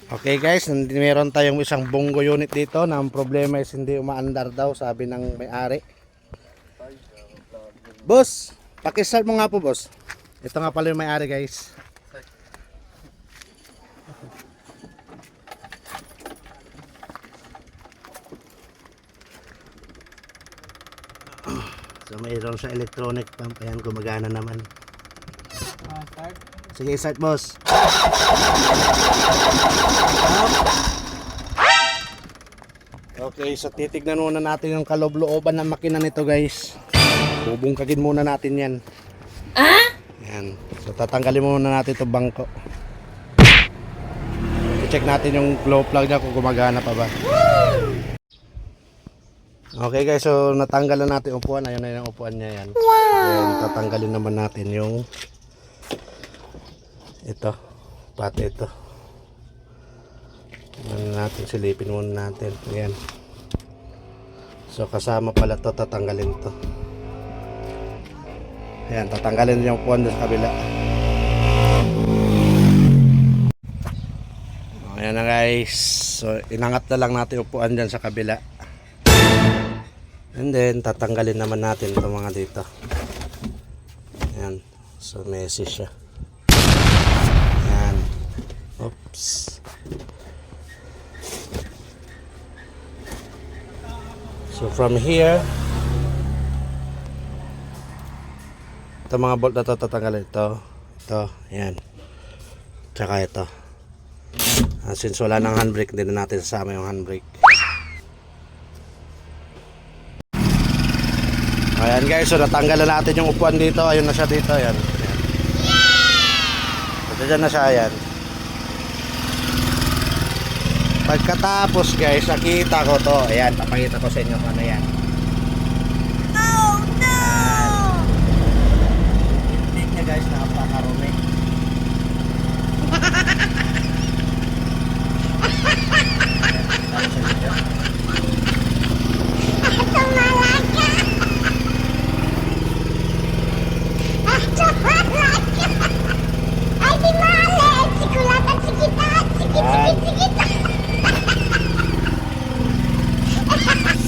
Okay guys, meron tayong isang bongo unit dito na ang problema is hindi umaandar daw, sabi ng may-ari. Boss, pakistart mo nga po boss. Ito nga pala yung may-ari guys. So mayroon sa electronic pump, ayan gumagana naman. Sige, start boss. Okay, so titignan muna natin yung kaloob-looban ng makina nito guys. Bubungkagin muna natin yan. Yan. So tatanggalin muna natin itong bangko. I-check natin yung glow plug niya kung gumagana pa ba. Okay guys, so natanggal na natin upuan. Ayun na yung upuan niya yan. Then tatanggalin naman natin yung ito, pati ito. Natin silipin muna natin. Ayan. So kasama pala to, tatanggalin to. Ayan, tatanggalin yung upuan doon sa kabila. Ayan na guys. So inangat na lang natin upuan dyan sa kabila. And then tatanggalin naman natin itong mga dito. Ayan. So messy siya. Ayan. Oops. So from here, ito mga bolt na ito tatanggalin. Ito, ayan. Tsaka ito. Since wala ng handbrake, hindi na natin sasama yung handbrake. Ayan guys, so natanggalan natin yung upuan dito. Ayun na siya dito, ayan. Ito dyan na siya, ayan. Pagkatapos guys, nakita ko to. Ayan, papakita ko sa inyo kung ano yan. Oh no! Hindi niya guys, napakarumi.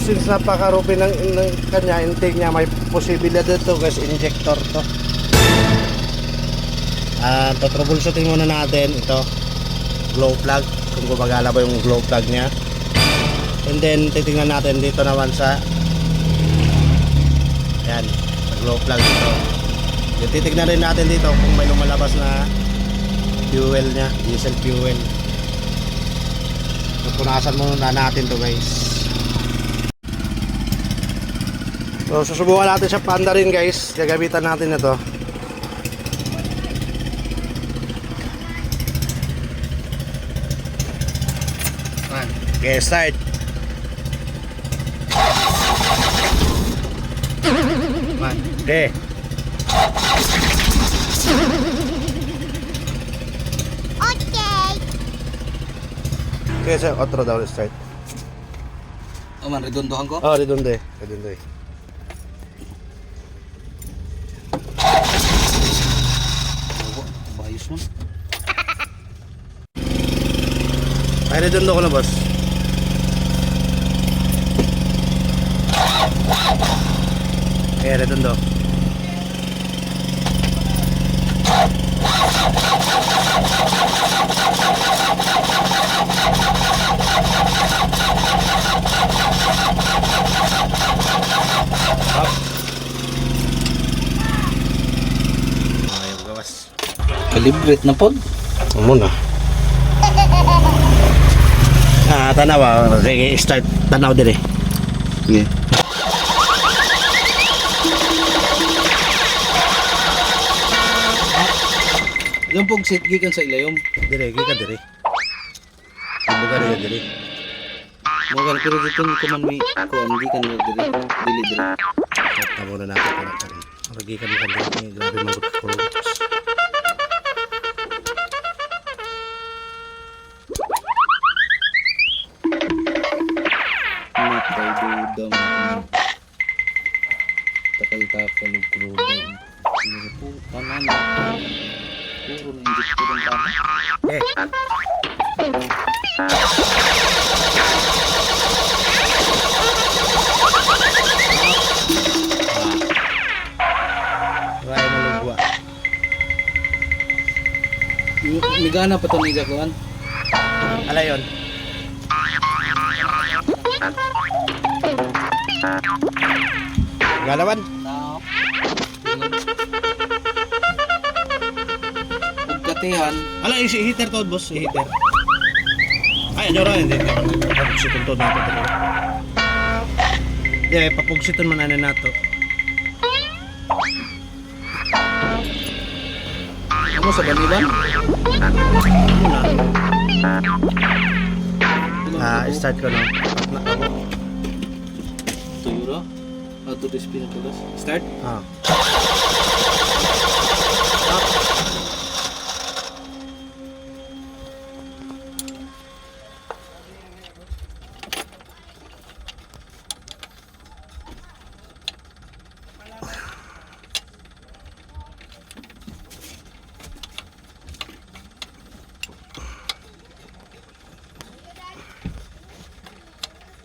Since napakarupi ng kanya intake niya, may posibilidad ito guys, injector to. Troubleshooting muna natin ito, glow plug, kung gumagana ba yung glow plug niya. And then titingnan natin dito naman sa ayan, sa glow plug dito. Then, titignan rin natin dito kung may lumalabas na fuel niya, diesel fuel. So punasan muna natin to guys. So susubukan natin sa Panda rin guys. Gagamitan natin ito. Okay, start. Okay. Okay, sir, otro daw start. Oh man, redondohan ko? Oh, redondo eh. Redondo eh. Bayos man. Ay, redondo ko na boss. Okay, redondo. Ayun gawas. Calibrate na pod. Muna. Tanaw. Sige, start tanaw dire. Sige. Yung pog set gikan sa ilayom. Dire, gikan dire. Buka dire. Mogan pero dito ko man may ko ang gikan mo dire. Dili dire. Start muna natin para kan. Gikan mo kan dire. Grabe magot ko. Matay dudam. Takal-takal ug krudong. Puro po tanan. Puro na inject ko rin tama. Okay. Try mo lugwa. Migana pa to ni Jaguan. Ala yun. Galawan. Katihan. Ala, si heater to, boss. Si heater. Ay, ano rin. Hindi ka papugsiton to nato. Hindi, papugsiton man ano nato. Ano sa baniban? Start ko na. Tuyuro. Auto display na tulas. Start.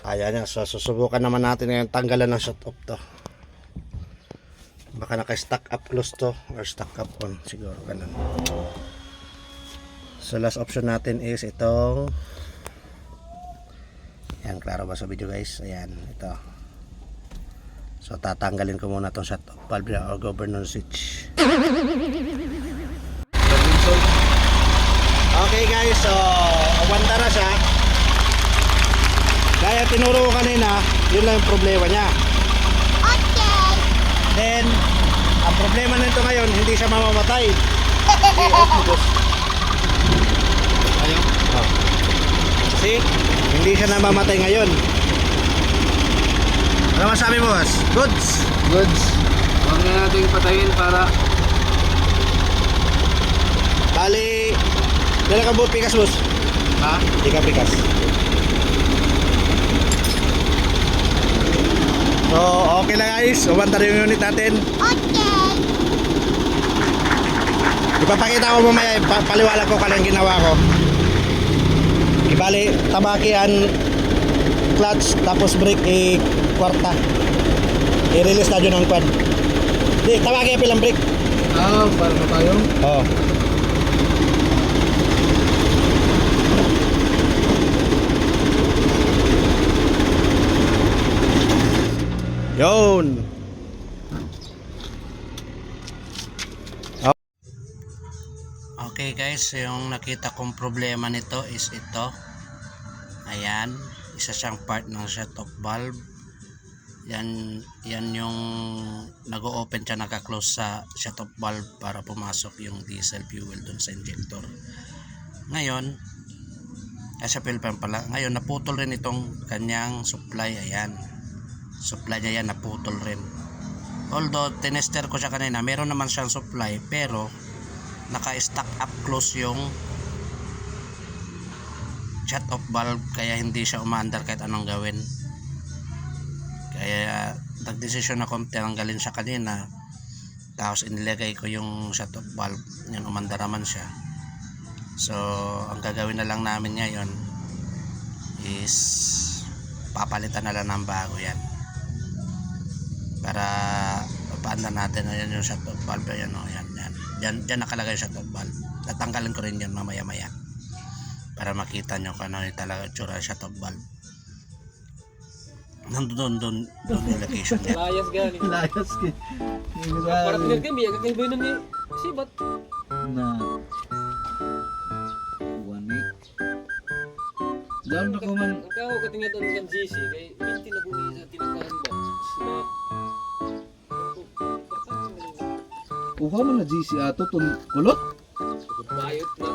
Ayan nga, so susubukan naman natin ngayon tanggalan ng shut off to. Baka naka-stack up close to or stack up on, siguro ganun. So last option natin is itong, ayan, klaro ba sa video guys? Ayan, ito. So tatanggalin ko muna itong shut off valve or governor switch. Okay guys, so umanda na siya. Kaya tinuro ko kanina, yun lang yung problema niya. Okay. Then, ang problema nito ngayon, hindi siya mamamatay. I-off mo, boss. Ayaw. Oh. See? Hindi siya namamatay ngayon. Ano masabi mo, boss? Goods? Goods. Huwag na natin patayin para Bali, dala ka buot pikas, boss? ha? Hindi ka pikas. So, okay lang guys. Umanda rin yung unit natin. Okay. Ipapakita ko mamaya. Paliwalag ko kung ginawa ko. Ibali, tabakian, clutch, tapos brake, kwarta. I-release na dyan ang quad. Di, tabakian pilang brake. Para na tayo. Oo. Yun. Okay guys, yung nakita kong problema nito is ito. Ayan, isa siyang part ng shut-off valve. Yan yung nag-o-open siya, naka-close sa shut-off valve para pumasok yung diesel fuel dun sa injector. Ngayon, sa fuel pump pala. Ngayon naputol rin itong kanyang supply. Ayan. Supply niya yan, naputol rin. Although tinester ko siya kanina, meron naman siyang supply, pero naka-stack up close yung shut off valve, kaya hindi siya umaandar kahit anong gawin. Kaya nagdesisyon ako tanggalin siya kanina, tapos inilagay ko yung shut off valve, yung umandar naman siya. So ang gagawin na lang namin ngayon is papalitan na lang ng bago yan, para paandar natin. Ayan yung shut off valve. Ayan, o, yan. Diyan nakalagay yung shut off valve. Tatanggalin ko rin yan mamaya maya para makita nyo kung ano yung talaga tsura shut off valve. Nandun yung location niya. Layas gani. Layas ka. Para tinggal kami, agak kayo ba ni sibat? Na. Wani. Doon na ko man. Ang kao katingat ang kan GC kay minti na guni sa tinakahan ba. Na Uha man na GC ato tun kulot. bayot na.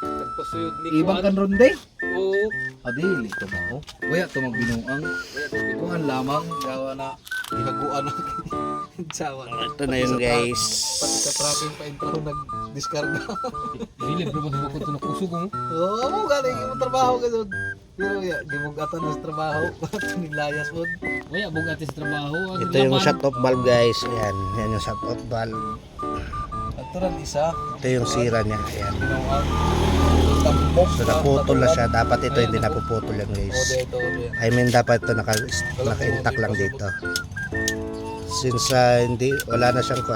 Nagpasuyod ni Ibang kan ronde. Oo. Adili to ba ho? Waya to magbinuang. Kaya to Kuan lamang gawa na ilaguan na sawa. Ito na yun guys. Pati ka tracking pa intro nag-discarga. Bilib bro mo ko to kusog mo. Oo, amo galing mo trabaho ka doon. Pero ya, gimugatan sa trabaho, niglayas mo. Waya bugat sa trabaho. Ito yung shut off valve guys. Ayan yung shut off valve. At Ito rin isa. Ito yung sira niya. Ayan. Ginawa. Tampok. So naputol na siya. Dapat ito hindi napuputol yan guys. Ito. I mean dapat ito naka-intact lang dito. Since hindi, wala na siyang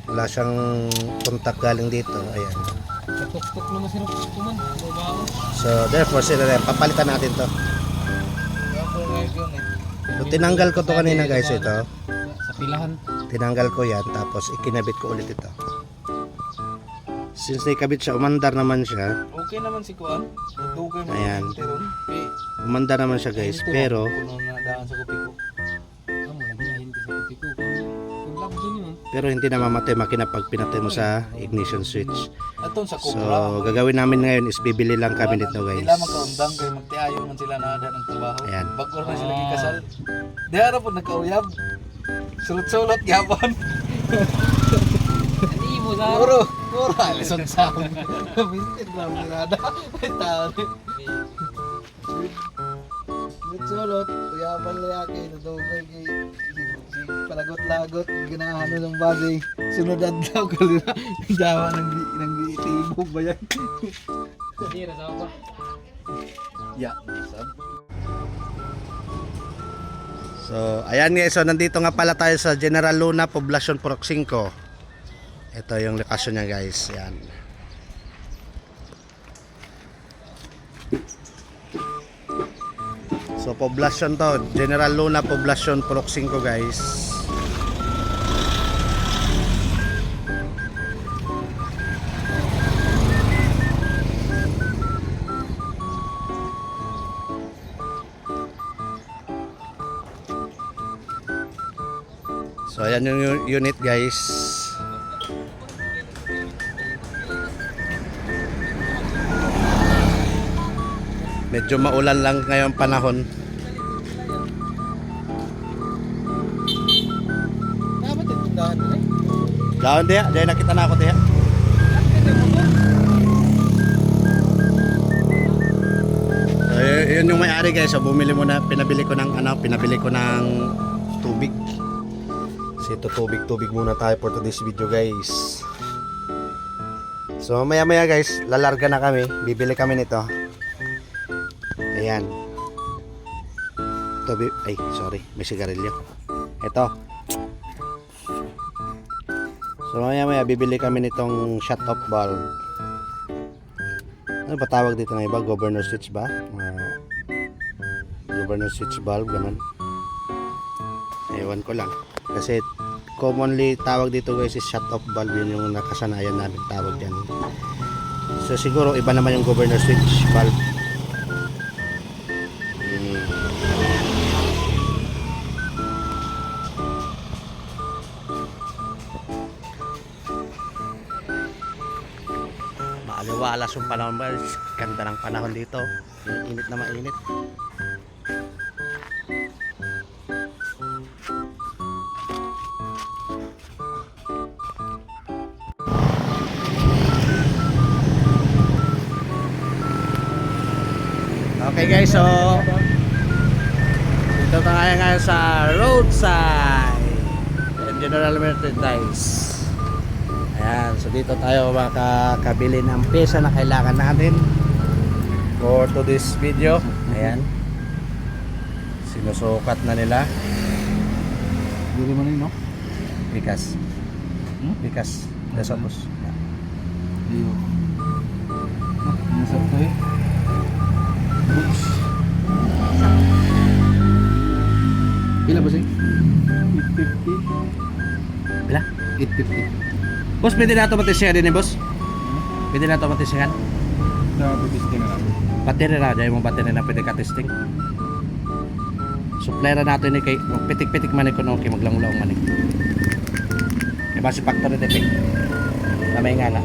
wala siyang contact galing dito. Ayan. Katok-tok naman sila kuman. Mabaho. So therefore sila rin, papalitan natin to. So tinanggal ko to kanina guys ito. Sa pilahan. Tinanggal ko yan tapos ikinabit ko ulit ito. Since naikabit siya, umandar naman siya. Okay naman si Kuan. Dugay mo. Ayan. Teron. Umandar naman siya guys. Pero Puno na daan sa kupi ko. Amo lagi na hindi sa piko. Kung labo din yun. hindi na mamatay makina pag pinatay mo sa ignition switch. Aton sa So Cobra. gagawin namin ngayon is bibili lang kami nito Sila guys. magkaundang kay magtiayo man sila na ada ng trabaho. Ayan. Bago na sila gikasal. Diara po nagkauyab. Sulot-sulot gyapon. Hindi mo sa. Puro alison sa akin. Biscuit lang nada. Ay tao. Sulot, uyapan layaki na dugay kay si palagot-lagot ginaano ng bagay. Sunod adlaw kalina. Jawa nang itibog ba yan? Hindi na sa pa. Ya, sab. So ayan guys, so nandito nga pala tayo sa General Luna, Poblacion Purok 5. Ito yung lokasyon niya guys. Yan. So Poblacion to, General Luna, Poblacion Purok 5 guys. So ayan yung unit guys. Medyo maulan lang ngayong panahon. Dapat tindahan nila. Daon diha, dahil nakita na ako diha. So, yun yung may-ari guys. So bumili muna, pinabili ko ng tubig. Kasi ito tubig muna tayo for today's video guys. So maya guys, lalarga na kami. Bibili kami nito. Ayan. Ito, ay sorry, may sigarilyo. Ito. So maya bibili kami nitong shut off valve. Ano ba tawag dito na iba? Governor switch ba? Governor switch valve, ganun. Ewan ko lang. Kasi commonly tawag dito guys is shut off valve. Yun yung nakasanayan namin tawag dyan. So siguro iba naman yung governor switch valve. Maaliwalas yung panahon guys. Ganda ng panahon dito. Init na mainit. Okay guys, so dito tayo ngayon sa roadside General Merchandise. Ayan, so dito tayo makakabili ng pyesa na kailangan natin for today's video. Ayan, sinusukat na nila. Dili man no? Bikas Bikas Desopos. Iyo. Masarap to eh. Oops. Pila ba siya? 850. Bila? 850. Boss, pwede na ito matisigan din eh boss? Pwede na ito matisigan? Sa pipiste na lang. Battery na, dahil mong battery na pwede ka-testing. Supply na natin ni kay pitik-pitik man ko no, kay maglang-lang man. Kay base factory defect. Na may ngala.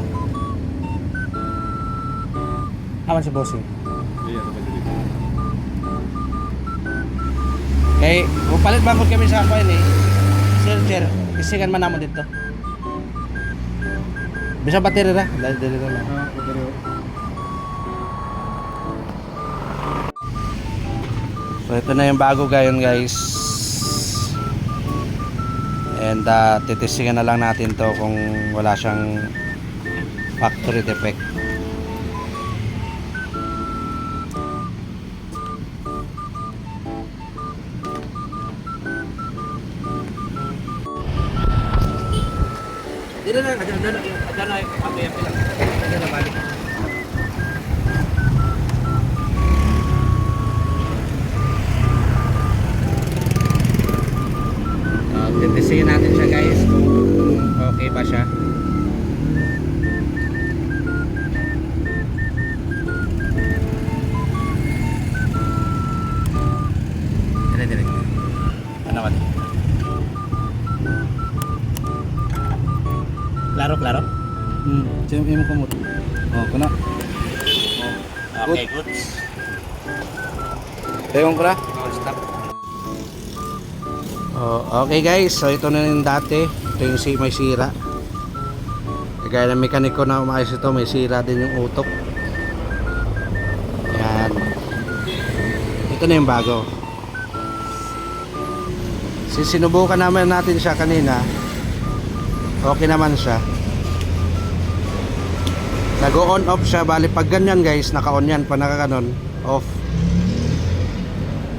Aman si bossing. Kay upalit bangkod kami sa ako ini. Sir, isigan man namo dito. Bisa battery ra, dali na. So ito na yung bago gayon guys. And titistingan na lang natin to kung wala siyang factory defect. Dito na, adyan na, kami yung pilang. Adyan na balik. Titistingin natin siya guys kung okay ba siya. Dire. Ano ka? Klaro? Imo ko mo. Oh, kuna. Okay, goods. Tayong ko na. Stop. Oh, okay guys, so ito na yung dati. Ito yung may sira. Kaya ng mekaniko na umayos ito, may sira din yung utok. Yan. Ito na yung bago. Sinubukan naman natin siya kanina. Okay naman siya. Nag-on off siya, bali pag ganyan guys, naka-on yan, pa nakakanon, off.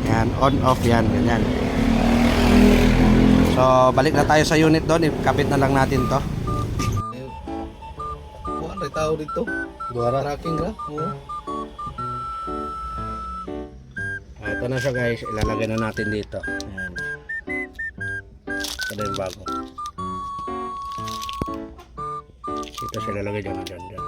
Yan, on off yan, ganyan. So, balik na tayo sa unit doon, ikapit na lang natin to. Kuha na tao dito. Duwara. Tracking ra. Oo. Ito na siya guys, ilalagay na natin dito. Yan. Ito na yung bago. Ito siya ilalagay dyan. Yan.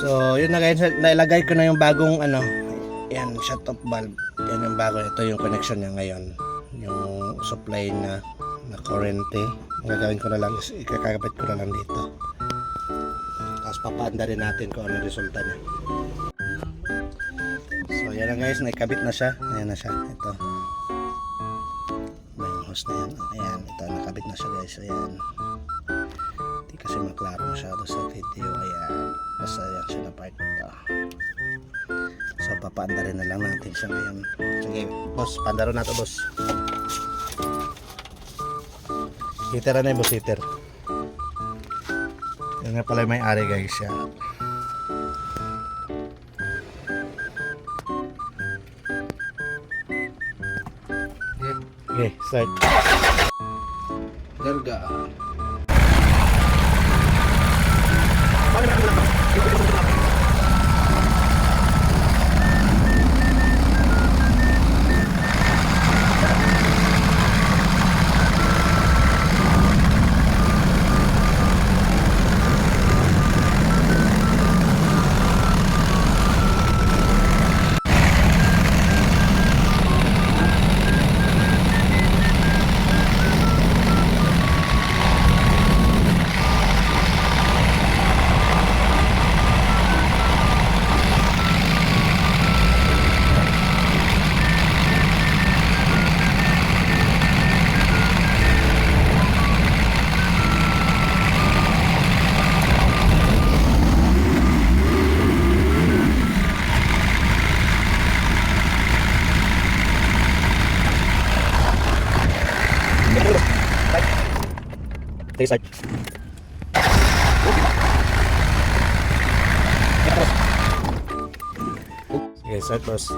So, yun na guys, nailagay ko na yung bagong ano, yan, shut off valve. Yan yung bago, ito yung connection niya ngayon. Yung supply na kurente. Ang gagawin ko na lang is ikakabit ko na lang dito. Tapos papaanda rin natin kung ano resulta niya. So, yan na guys, naikabit na siya. Ayan na siya, ito. May hose na yan. Ayan, ito, nakabit na siya guys. Ayan. Hindi kasi maklaro masyado sa video. Ayan. Basta yan siya na part nito. So papaanda rin na lang natin siya ngayon. Sige boss, pandaro na to boss. Heater na yung boss, heater. Yan nga pala yung may-ari guys. Yan. Okay, start. Garga. Stay side. Sige, start boss.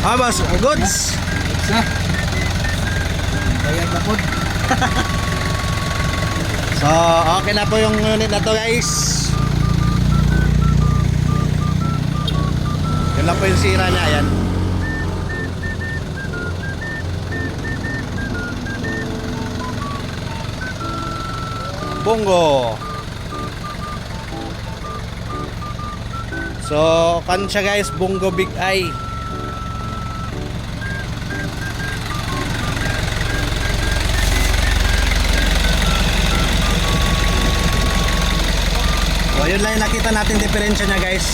Ah, boss, goods. Sa. Bayad na po. So, okay na po yung unit na to guys. Yun lang po yung sira niya, ayan. Bongo. So, kan siya guys, Bongo Big Eye. So, yun lang yung nakita natin diferensya niya guys.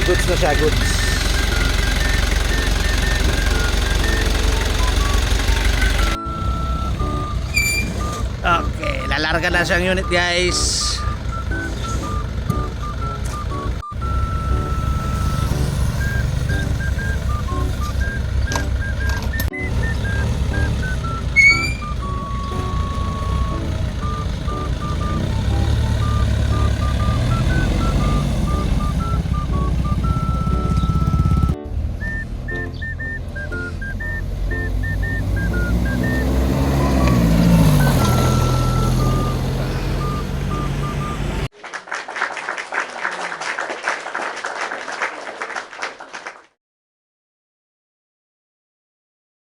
Goods na siya, goods. Karga na siyang unit guys.